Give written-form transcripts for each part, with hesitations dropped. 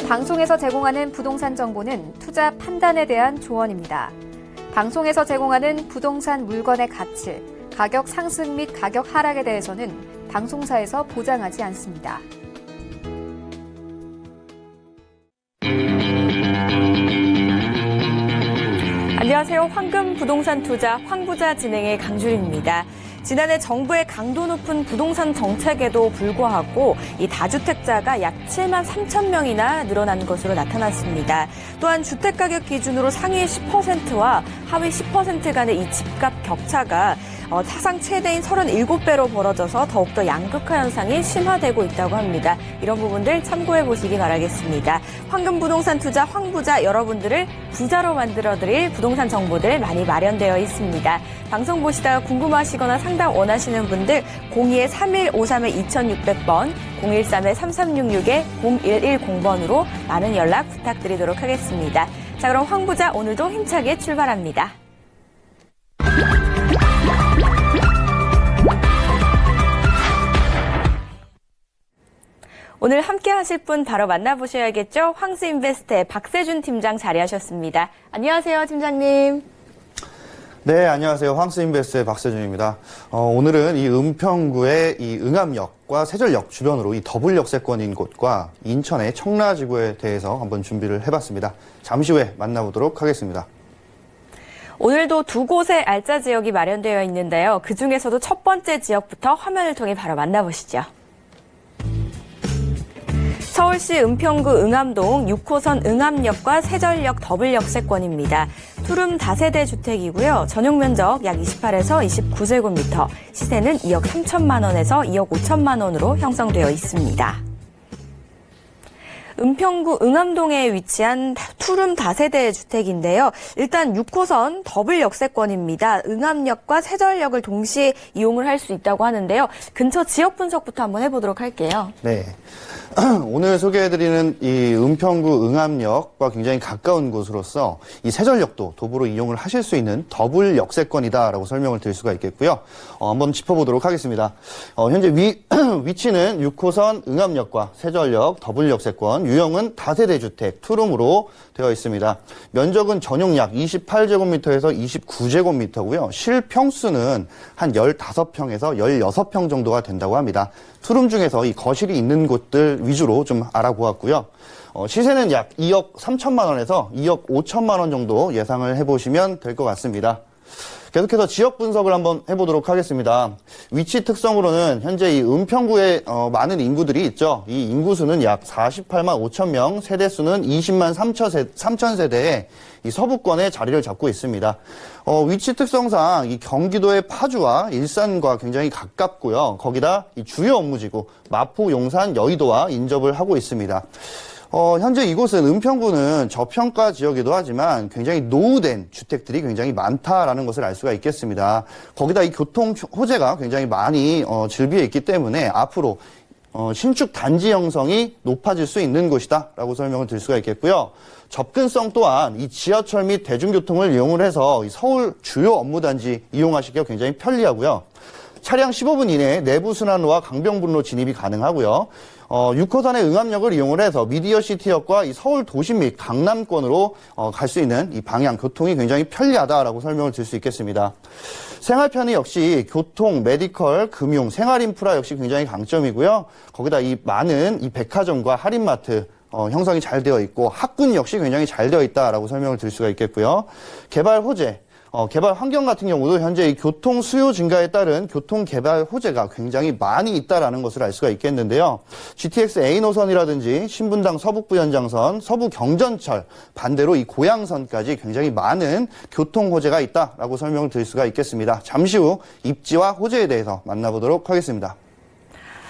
방송에서 제공하는 부동산 정보는 투자 판단에 대한 조언입니다. 방송에서 제공하는 부동산 물건의 가치, 가격 상승 및 가격 하락에 대해서는 방송사에서 보장하지 않습니다. 안녕하세요. 황금 부동산 투자 황부자 진행의 강주림입니다. 지난해 정부의 강도 높은 부동산 정책에도 불구하고 이 다주택자가 약 7만 3천 명이나 늘어난 것으로 나타났습니다. 또한 주택가격 기준으로 상위 10%와 하위 10% 간의 이 집값 격차가 사상 최대인 37배로 벌어져서 더욱더 양극화 현상이 심화되고 있다고 합니다. 이런 부분들 참고해 보시기 바라겠습니다. 황금 부동산 투자 황부자 여러분들을 부자로 만들어드릴 부동산 정보들 많이 마련되어 있습니다. 방송 보시다가 궁금하시거나 상담 원하시는 분들 02-3153-2600번, 013-3366-0110번으로 많은 연락 부탁드리도록 하겠습니다. 자, 그럼 황부자 오늘도 힘차게 출발합니다. 오늘 함께 하실 분 바로 만나보셔야겠죠? 황스인베스트의 박세준 팀장 자리하셨습니다. 안녕하세요, 팀장님. 네, 안녕하세요. 황스인베스트의 박세준입니다. 오늘은 이 은평구의 이 응암역과 세절역 주변으로 이 더블 역세권인 곳과 인천의 청라지구에 대해서 한번 준비를 해봤습니다. 잠시 후에 만나보도록 하겠습니다. 오늘도 두 곳의 알짜 지역이 마련되어 있는데요. 그중에서도 첫 번째 지역부터 화면을 통해 바로 만나보시죠. 서울시 은평구 응암동 6호선 응암역과 세절역 더블 역세권입니다. 투룸 다세대 주택이고요. 전용 면적 약 28에서 29제곱미터, 시세는 2억 3천만 원에서 2억 5천만 원으로 형성되어 있습니다. 은평구 응암동에 위치한 투룸 다세대 주택인데요. 일단 6호선 더블 역세권입니다. 응암역과 세절역을 동시에 이용을 할 수 있다고 하는데요. 근처 지역 분석부터 한번 해보도록 할게요. 네. 오늘 소개해드리는 이 은평구 응암역과 굉장히 가까운 곳으로서 이 세절역도 도보로 이용을 하실 수 있는 더블 역세권이다라고 설명을 드릴 수가 있겠고요. 한번 짚어보도록 하겠습니다. 현재 위치는 6호선 응암역과 세절역 더블 역세권, 유형은 다세대 주택 투룸으로 되어 있습니다. 면적은 전용 약 28제곱미터에서 29제곱미터고요. 실평수는 한 15평에서 16평 정도가 된다고 합니다. 투룸 중에서 이 거실이 있는 곳들 위주로 좀 알아보았고요. 시세는 약 2억 3천만 원에서 2억 5천만 원 정도 예상을 해보시면 될 것 같습니다. 계속해서 지역 분석을 한번 해보도록 하겠습니다. 위치 특성으로는 현재 이 은평구에 많은 인구들이 있죠. 이 인구수는 약 48만 5천 명, 세대수는 20만 3천 세대에 이 서부권에 자리를 잡고 있습니다. 위치 특성상 이 경기도의 파주와 일산과 굉장히 가깝고요. 거기다 이 주요 업무지구 마포, 용산, 여의도와 인접을 하고 있습니다. 현재 이곳은 은평구는 저평가 지역이기도 하지만 굉장히 노후된 주택들이 굉장히 많다라는 것을 알 수가 있겠습니다. 거기다 이 교통 호재가 굉장히 많이 즐비해 있기 때문에 앞으로 신축 단지 형성이 높아질 수 있는 곳이다라고 설명을 드릴 수가 있겠고요. 접근성 또한 이 지하철 및 대중교통을 이용을 해서 이 서울 주요 업무단지 이용하시기가 굉장히 편리하고요. 차량 15분 이내에 내부순환로와 강병분로 진입이 가능하고요. 6호선의 응암역을 이용을 해서 미디어시티역과 이 서울 도심 및 강남권으로 갈 수 있는 이 방향, 교통이 굉장히 편리하다라고 설명을 드릴 수 있겠습니다. 생활 편의 역시 교통, 메디컬, 금융, 생활 인프라 역시 굉장히 강점이고요. 거기다 이 많은 이 백화점과 할인마트 형성이 잘 되어 있고 학군 역시 굉장히 잘 되어 있다라고 설명을 드릴 수가 있겠고요. 개발 호재. 개발 환경 같은 경우도 현재 이 교통 수요 증가에 따른 교통 개발 호재가 굉장히 많이 있다라는 것을 알 수가 있겠는데요. GTX A 노선이라든지 신분당 서북부 연장선, 서부 경전철, 반대로 이 고양선까지 굉장히 많은 교통 호재가 있다라고 설명을 드릴 수가 있겠습니다. 잠시 후 입지와 호재에 대해서 만나보도록 하겠습니다.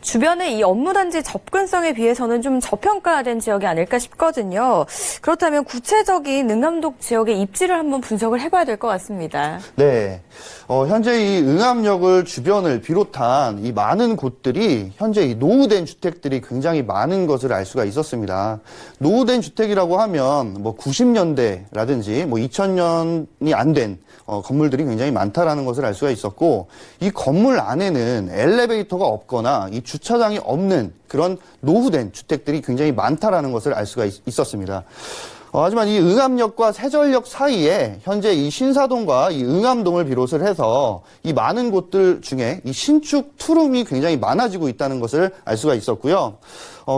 주변의 이 업무단지 접근성에 비해서는 좀 저평가된 지역이 아닐까 싶거든요. 그렇다면 구체적인 응암동 지역의 입지를 한번 분석을 해봐야 될 것 같습니다. 네. 현재 이 응암역을 주변을 비롯한 이 많은 곳들이 현재 이 노후된 주택들이 굉장히 많은 것을 알 수가 있었습니다. 노후된 주택이라고 하면 뭐 90년대라든지 뭐 2000년이 안 된 건물들이 굉장히 많다라는 것을 알 수가 있었고, 이 건물 안에는 엘리베이터가 없거나 이 주차장이 없는 그런 노후된 주택들이 굉장히 많다라는 것을 알 수가 있었습니다. 하지만 이 응암역과 세전역 사이에 현재 이 신사동과 이 응암동을 비롯을 해서 이 많은 곳들 중에 이 신축 투룸이 굉장히 많아지고 있다는 것을 알 수가 있었고요.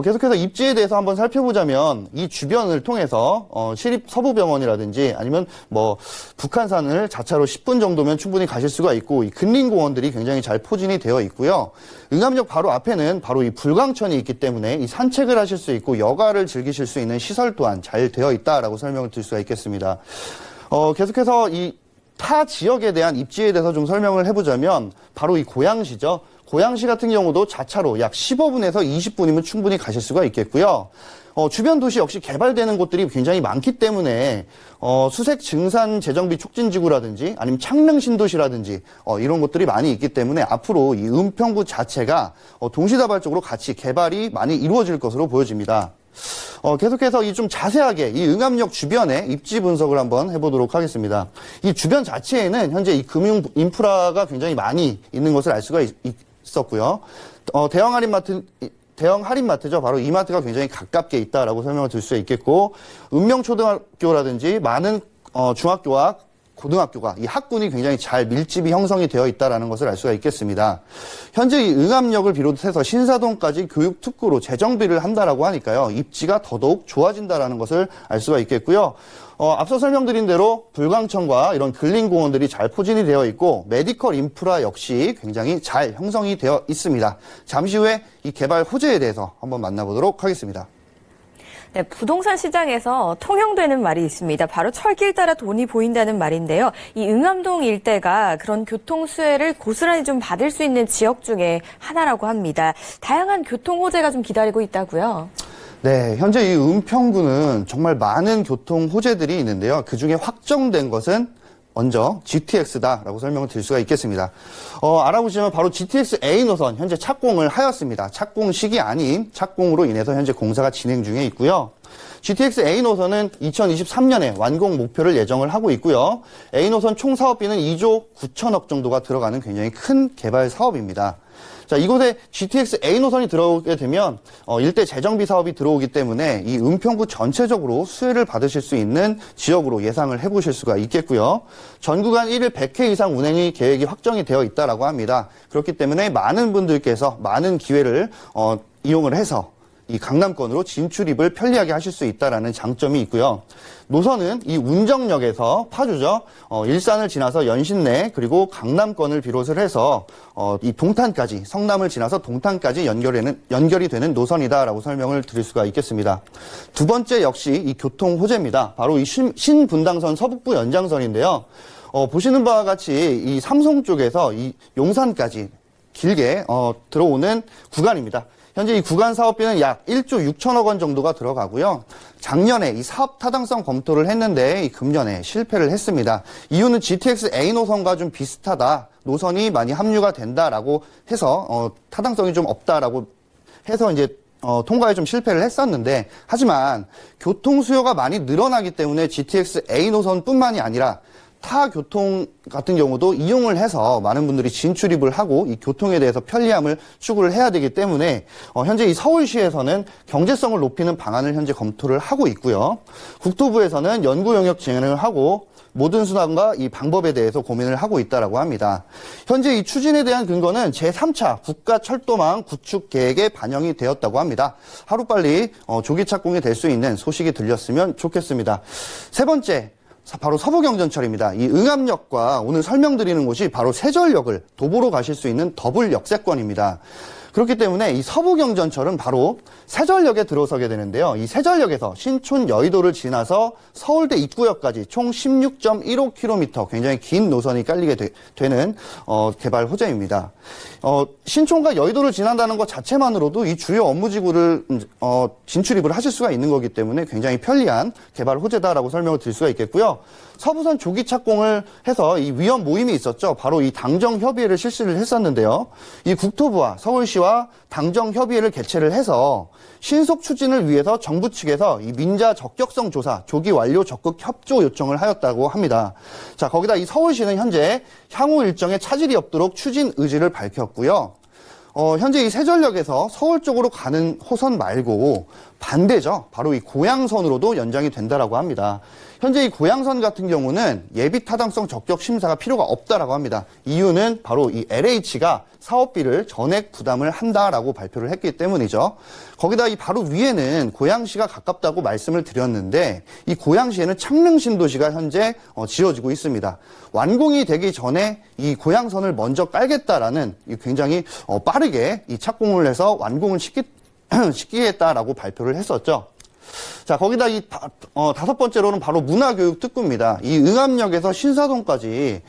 계속해서 입지에 대해서 한번 살펴보자면 이 주변을 통해서 시립 서부병원이라든지 아니면 뭐 북한산을 자차로 10분 정도면 충분히 가실 수가 있고 이 근린공원들이 굉장히 잘 포진이 되어 있고요. 응암역 바로 앞에는 바로 이 불광천이 있기 때문에 이 산책을 하실 수 있고 여가를 즐기실 수 있는 시설 또한 잘 되어 있다라고 설명을 드릴 수가 있겠습니다. 계속해서 이 타 지역에 대한 입지에 대해서 좀 설명을 해보자면 바로 이 고양시죠. 고양시 같은 경우도 자차로 약 15분에서 20분이면 충분히 가실 수가 있겠고요. 주변 도시 역시 개발되는 곳들이 굉장히 많기 때문에 수색 증산 재정비 촉진지구라든지 아니면 창릉 신도시라든지 이런 곳들이 많이 있기 때문에 앞으로 이 은평구 자체가 동시다발적으로 같이 개발이 많이 이루어질 것으로 보여집니다. 계속해서 이 좀 자세하게 이 응암역 주변의 입지 분석을 한번 해보도록 하겠습니다. 이 주변 자체에는 현재 이 금융 인프라가 굉장히 많이 있는 것을 알 수가 있었고요. 대형 할인마트죠. 바로 이마트가 굉장히 가깝게 있다라고 설명을 드릴 수 있겠고, 읍명초등학교라든지 많은 중학교와 고등학교가 이 학군이 굉장히 잘 밀집이 형성이 되어 있다는 것을 알 수가 있겠습니다. 현재 이 응암역을 비롯해서 신사동까지 교육특구로 재정비를 한다라고 하니까요. 입지가 더더욱 좋아진다는 것을 알 수가 있겠고요. 앞서 설명드린 대로 불광천과 이런 근린공원들이 잘 포진이 되어 있고 메디컬 인프라 역시 굉장히 잘 형성이 되어 있습니다. 잠시 후에 이 개발 호재에 대해서 한번 만나보도록 하겠습니다. 네, 부동산 시장에서 통용되는 말이 있습니다. 바로 철길 따라 돈이 보인다는 말인데요. 이 응암동 일대가 그런 교통 수혜를 고스란히 좀 받을 수 있는 지역 중에 하나라고 합니다. 다양한 교통 호재가 좀 기다리고 있다고요. 네, 현재 이 은평구는 정말 많은 교통 호재들이 있는데요. 그중에 확정된 것은 먼저 GTX다라고 설명을 드릴 수가 있겠습니다. 알아보시면 바로 GTX A 노선 현재 착공을 하였습니다. 착공식이 아닌 착공으로 인해서 현재 공사가 진행 중에 있고요. GTX A 노선은 2023년에 완공 목표를 예정을 하고 있고요. A 노선 총 사업비는 2조 9천억 정도가 들어가는 굉장히 큰 개발 사업입니다. 자, 이곳에 GTX A 노선이 들어오게 되면 일대 재정비 사업이 들어오기 때문에 이 은평구 전체적으로 수혜를 받으실 수 있는 지역으로 예상을 해보실 수가 있겠고요. 전 구간 1일 100회 이상 운행이 계획이 확정이 되어 있다라고 합니다. 그렇기 때문에 많은 분들께서 많은 기회를 이용을 해서 이 강남권으로 진출입을 편리하게 하실 수 있다라는 장점이 있고요. 노선은 이 운정역에서 파주죠. 일산을 지나서 연신내 그리고 강남권을 비롯을 해서 이 동탄까지 성남을 지나서 동탄까지 연결이 되는 노선이다라고 설명을 드릴 수가 있겠습니다. 두 번째 역시 이 교통 호재입니다. 바로 이 신분당선 서북부 연장선인데요. 보시는 바와 같이 이 삼성 쪽에서 이 용산까지 길게 들어오는 구간입니다. 현재 이 구간 사업비는 약 1조 6천억 원 정도가 들어가고요. 작년에 이 사업 타당성 검토를 했는데 이 금년에 실패를 했습니다. 이유는 GTX A 노선과 좀 비슷하다. 노선이 많이 합류가 된다라고 해서 타당성이 좀 없다라고 해서 이제 통과에 좀 실패를 했었는데, 하지만 교통 수요가 많이 늘어나기 때문에 GTX A 노선뿐만이 아니라 타 교통 같은 경우도 이용을 해서 많은 분들이 진출입을 하고 이 교통에 대해서 편리함을 추구를 해야 되기 때문에 현재 이 서울시에서는 경제성을 높이는 방안을 현재 검토를 하고 있고요. 국토부에서는 연구 영역 진행을 하고 모든 수단과 이 방법에 대해서 고민을 하고 있다라고 합니다. 현재 이 추진에 대한 근거는 제3차 국가철도망 구축 계획에 반영이 되었다고 합니다. 하루빨리 조기 착공이 될 수 있는 소식이 들렸으면 좋겠습니다. 세 번째, 바로 서부경전철입니다. 이 응암역과 오늘 설명드리는 곳이 바로 세전역을 도보로 가실 수 있는 더블 역세권입니다. 그렇기 때문에 이 서부경전철은 바로 세전역에 들어서게 되는데요. 이 세전역에서 신촌 여의도를 지나서 서울대 입구역까지 총 16.15km 굉장히 긴 노선이 깔리게 되는 개발 호재입니다. 신촌과 여의도를 지난다는 것 자체만으로도 이 주요 업무지구를 진출입을 하실 수가 있는 거기 때문에 굉장히 편리한 개발 호재다라고 설명을 드릴 수가 있겠고요. 서부선 조기 착공을 해서 이 위원 모임이 있었죠. 바로 이 당정협의회를 실시를 했었는데요. 이 국토부와 서울시와 당정협의회를 개최를 해서 신속 추진을 위해서 정부 측에서 이 민자 적격성 조사 조기 완료 적극 협조 요청을 하였다고 합니다. 자, 거기다 이 서울시는 현재 향후 일정에 차질이 없도록 추진 의지를 밝혔고요. 현재 이 세전역에서 서울 쪽으로 가는 호선 말고 반대죠. 바로 이 고양선으로도 연장이 된다라고 합니다. 현재 이 고양선 같은 경우는 예비 타당성 적격 심사가 필요가 없다라고 합니다. 이유는 바로 이 LH가 사업비를 전액 부담을 한다라고 발표를 했기 때문이죠. 거기다 이 바로 위에는 고양시가 가깝다고 말씀을 드렸는데 이 고양시에는 창릉신도시가 현재 지어지고 있습니다. 완공이 되기 전에 이 고양선을 먼저 깔겠다라는 이 굉장히 빠르게 이 착공을 해서 완공을 시키겠다라고 발표를 했었죠. 자, 거기다 다섯 번째로는 바로 문화교육특구입니다. 이 응암역에서 신사동까지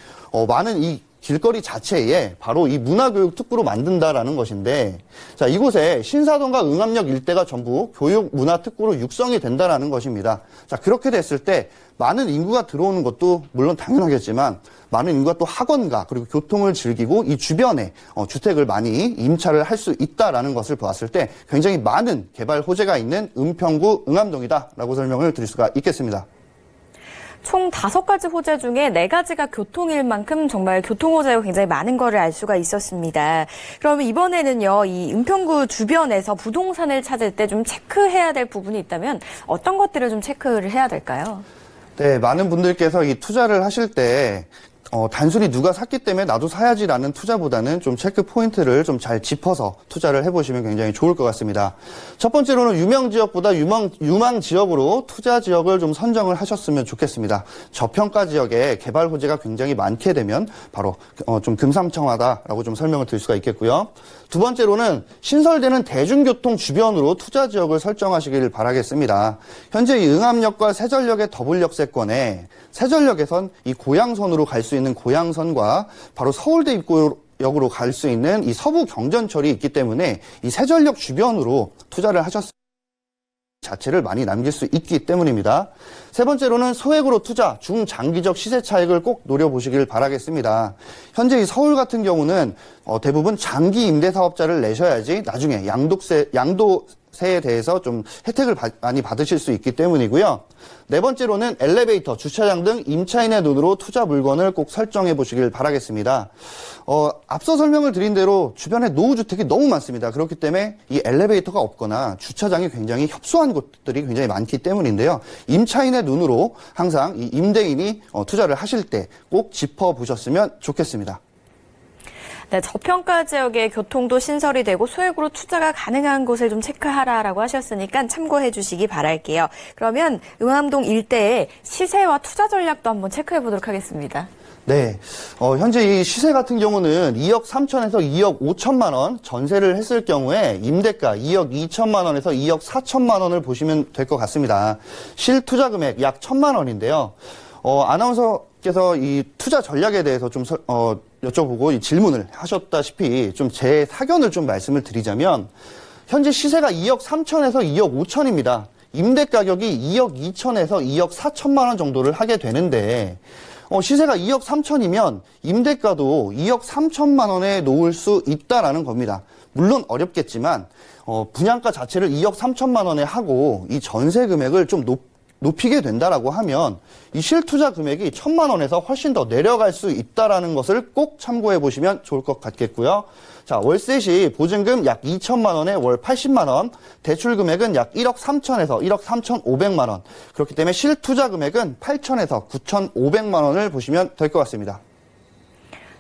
많은 이 길거리 자체에 바로 이 문화교육특구로 만든다라는 것인데, 자, 이곳에 신사동과 응암역 일대가 전부 교육문화특구로 육성이 된다라는 것입니다. 자, 그렇게 됐을 때 많은 인구가 들어오는 것도 물론 당연하겠지만 많은 인구가 또 학원가 그리고 교통을 즐기고 이 주변에 주택을 많이 임차를 할 수 있다라는 것을 보았을 때 굉장히 많은 개발 호재가 있는 은평구 응암동이다라고 설명을 드릴 수가 있겠습니다. 총 5가지 호재 중에 4가지가 교통일 만큼 정말 교통 호재가 굉장히 많은 거를 알 수가 있었습니다. 그러면 이번에는요, 이 은평구 주변에서 부동산을 찾을 때 좀 체크해야 될 부분이 있다면 어떤 것들을 좀 체크를 해야 될까요? 네, 많은 분들께서 이 투자를 하실 때 단순히 누가 샀기 때문에 나도 사야지라는 투자보다는 좀 체크 포인트를 좀 잘 짚어서 투자를 해보시면 굉장히 좋을 것 같습니다. 첫 번째로는 유명 지역보다 유망 지역으로 투자 지역을 좀 선정을 하셨으면 좋겠습니다. 저평가 지역에 개발 호재가 굉장히 많게 되면 바로 좀 금상첨화다라고 좀 설명을 드릴 수가 있겠고요. 두 번째로는 신설되는 대중교통 주변으로 투자 지역을 설정하시길 바라겠습니다. 현재 이 응암역과 세전역의 더블 역세권에 세전역에선 이 고양선으로 갈 수 있는 고양선과 바로 서울대 입구역으로 갈 수 있는 이 서부 경전철이 있기 때문에 이 세전역 주변으로 투자를 하셨을 자체를 많이 남길 수 있기 때문입니다. 세 번째로는 소액으로 투자, 중장기적 시세 차익을 꼭 노려보시길 바라겠습니다. 현재 이 서울 같은 경우는 대부분 장기 임대 사업자를 내셔야지 나중에 양도세에 대해서 좀 혜택을 많이 받으실 수 있기 때문이고요. 네 번째로는 엘리베이터, 주차장 등 임차인의 눈으로 투자 물건을 꼭 설정해 보시길 바라겠습니다. 앞서 설명을 드린 대로 주변에 노후주택이 너무 많습니다. 그렇기 때문에 이 엘리베이터가 없거나 주차장이 굉장히 협소한 곳들이 굉장히 많기 때문인데요. 임차인의 눈으로 항상 이 임대인이 투자를 하실 때 꼭 짚어보셨으면 좋겠습니다. 네, 저평가 지역의 교통도 신설이 되고 소액으로 투자가 가능한 곳을 좀 체크하라라고 하셨으니까 참고해 주시기 바랄게요. 그러면 응암동 일대의 시세와 투자 전략도 한번 체크해 보도록 하겠습니다. 네, 현재 이 시세 같은 경우는 2억 3천에서 2억 5천만 원 전세를 했을 경우에 임대가 2억 2천만 원에서 2억 4천만 원을 보시면 될 것 같습니다. 실투자 금액 약 1천만 원인데요. 아나운서께서 이 투자 전략에 대해서 좀 여쭤보고 이 질문을 하셨다시피 좀 제 사견을 좀 말씀을 드리자면 현재 시세가 2억 3천에서 2억 5천입니다. 임대 가격이 2억 2천에서 2억 4천만 원 정도를 하게 되는데 시세가 2억 3천이면 임대가도 2억 3천만 원에 놓을 수 있다라는 겁니다. 물론 어렵겠지만 분양가 자체를 2억 3천만 원에 하고 이 전세 금액을 좀 높이게 된다라고 하면 이 실투자 금액이 1천만 원에서 훨씬 더 내려갈 수 있다라는 것을 꼭 참고해 보시면 좋을 것 같겠고요. 자, 월세 시 보증금 약 2천만 원에 월 80만 원, 대출 금액은 약 1억 3천에서 1억 3,500만 원. 그렇기 때문에 실투자 금액은 8천에서 9,500만 원을 보시면 될 것 같습니다.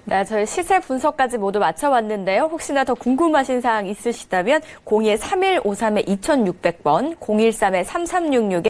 네, 저희 시세 분석까지 모두 마쳐봤는데요. 혹시나 더 궁금하신 사항 있으시다면 02-3153-2600번, 013-3366